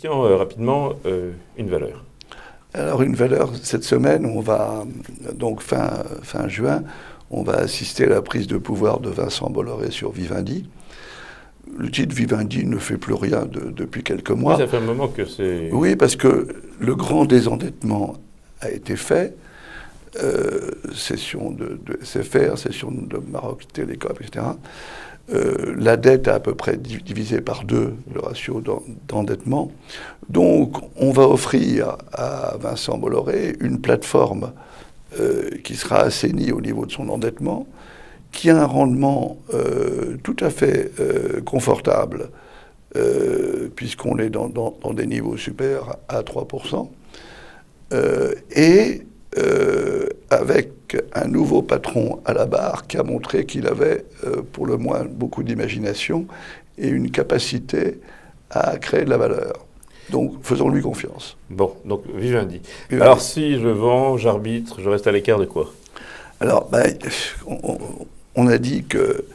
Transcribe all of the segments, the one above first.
Christian, rapidement, une valeur. Alors une valeur, cette semaine, on va, donc fin juin, on va assister à la prise de pouvoir de Vincent Bolloré sur Vivendi. Le titre Vivendi ne fait plus rien depuis quelques mois. Oui, ça fait un moment que c'est... Oui, parce que le grand désendettement a été fait. Cession de SFR, cession de Maroc Télécom, etc. La dette a à peu près divisé par 2 le ratio d'endettement. Donc, on va offrir à Vincent Bolloré une plateforme qui sera assainie au niveau de son endettement, qui a un rendement tout à fait confortable, puisqu'on est dans des niveaux supérieurs à 3%, avec un nouveau patron à la barre qui a montré qu'il avait, pour le moins, beaucoup d'imagination et une capacité à créer de la valeur. Donc, faisons-lui confiance. Bon, donc Vivendi. Alors, si je vends, j'arbitre, je reste à l'écart de quoi? Alors, on a dit que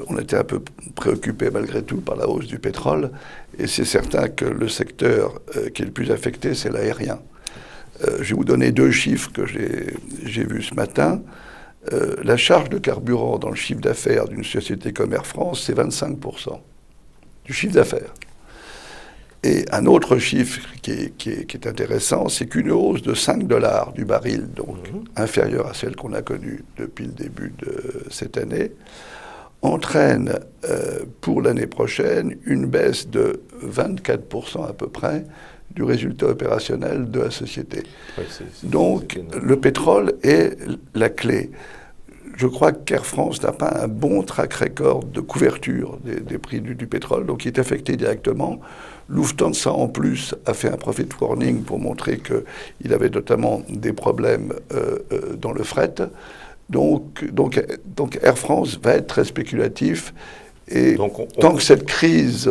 on était un peu préoccupé malgré tout par la hausse du pétrole, et c'est certain que le secteur qui est le plus affecté, c'est l'aérien. Je vais vous donner 2 chiffres que j'ai vus ce matin. La charge de carburant dans le chiffre d'affaires d'une société comme Air France, c'est 25% du chiffre d'affaires. Et un autre chiffre qui est intéressant, c'est qu'une hausse de 5 $ du baril, donc inférieure à celle qu'on a connue depuis le début de cette année, entraîne pour l'année prochaine une baisse de 24% à peu près du résultat opérationnel de la société. Oui, donc, le pétrole est la clé. Je crois qu'Air France n'a pas un bon track record de couverture des prix du pétrole, donc il est affecté directement. Lufthansa, en plus, a fait un profit warning pour montrer qu'il avait notamment des problèmes dans le fret. Donc Air France va être très spéculatif. Et tant que cette crise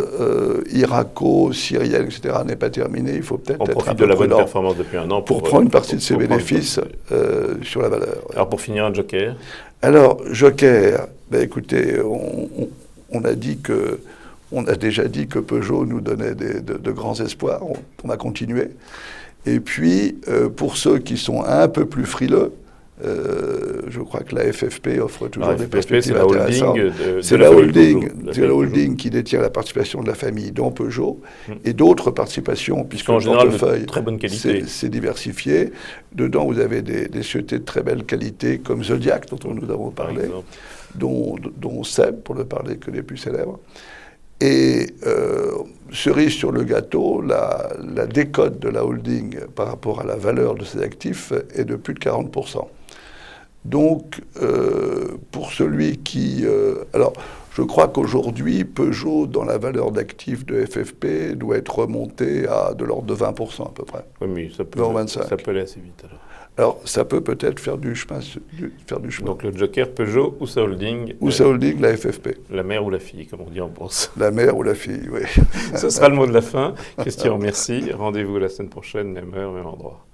irako-syrienne, etc., n'est pas terminée, il faut peut-être être un peu de la bonne prudent performance depuis un an pour prendre une partie de ses bénéfices sur la valeur. Alors, pour finir, un joker? Alors, joker, écoutez, on a déjà dit que Peugeot nous donnait de grands espoirs. On va continuer. Et puis, pour ceux qui sont un peu plus frileux, je crois que la FFP offre toujours des perspectives intéressantes. C'est la holding qui détient la participation de la famille dans Peugeot et d'autres participations, puisque le portefeuille, très bonne qualité, c'est diversifié. Dedans, vous avez des sociétés de très belle qualité, comme Zodiac, dont nous avons parlé, dont Seb, pour ne parler que des plus célèbres. Et cerise sur le gâteau, la décote de la holding par rapport à la valeur de ses actifs est de plus de 40%. Donc, pour celui qui... alors, je crois qu'aujourd'hui, Peugeot, dans la valeur d'actifs de FFP, doit être remonté à de l'ordre de 20% à peu près. Oui, mais ça peut aller assez vite alors. Alors, ça peut peut-être faire du chemin. Donc, le joker Peugeot ou sa holding? Ou sa holding, la FFP. La mère ou la fille, comme on dit en bourse. La mère ou la fille, oui. Ce sera le mot de la fin. Christian, merci. Rendez-vous la semaine prochaine, même heure, même endroit.